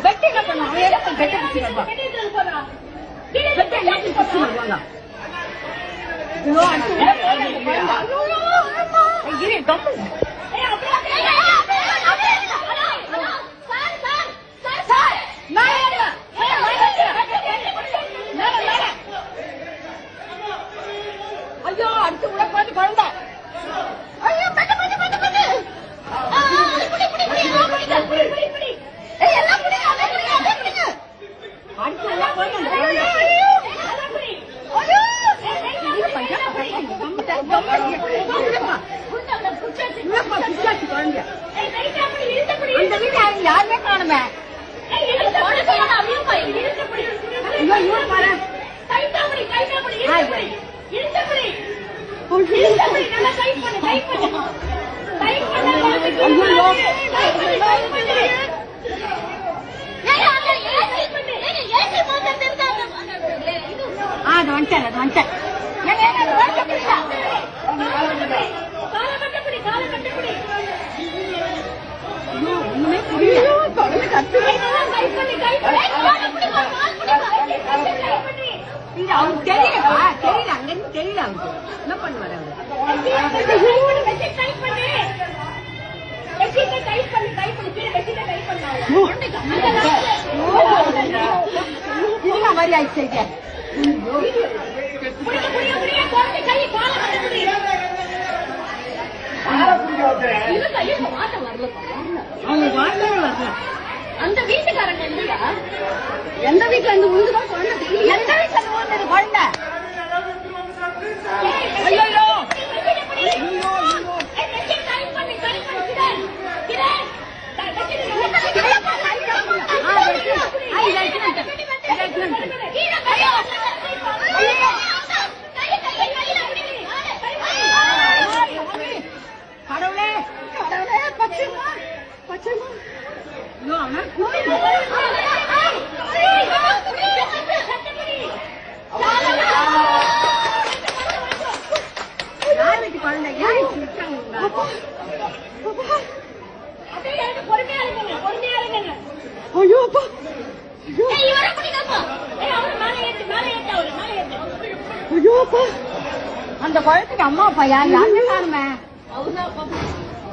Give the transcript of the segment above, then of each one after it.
Bed என்ன பண்ணுவாங்க? பெட்டை பிடிச்சி ஐயோ அடுத்து உள்ள குழந்தை யாருமே காணுமே அவனுக்கு தெரியலப்பா, தெரியல அங்கிருந்து தெரியல அவனுக்கு என்ன பண்ணுவாரு அவரு மாதிரி ஆயிடுச்சு. அவங்களுக்கு வாட்டே வரல. அந்த வீட்டுக்காரங்க எந்த வீட்டுல இருந்து உழுதுதான் குழந்தை, எந்த வீட்டுல இருந்து உழுந்தது குழந்தை? ஐயோ கடவுளே கடவுளே பச்சைமா பச்சைமா யாருக்கு குழந்தை அந்த குழந்தைக்கு அம்மா அப்பா யாருமே காணுமே.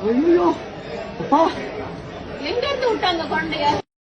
ஐயோ எங்க இருந்து விட்டாங்க குழந்தைய?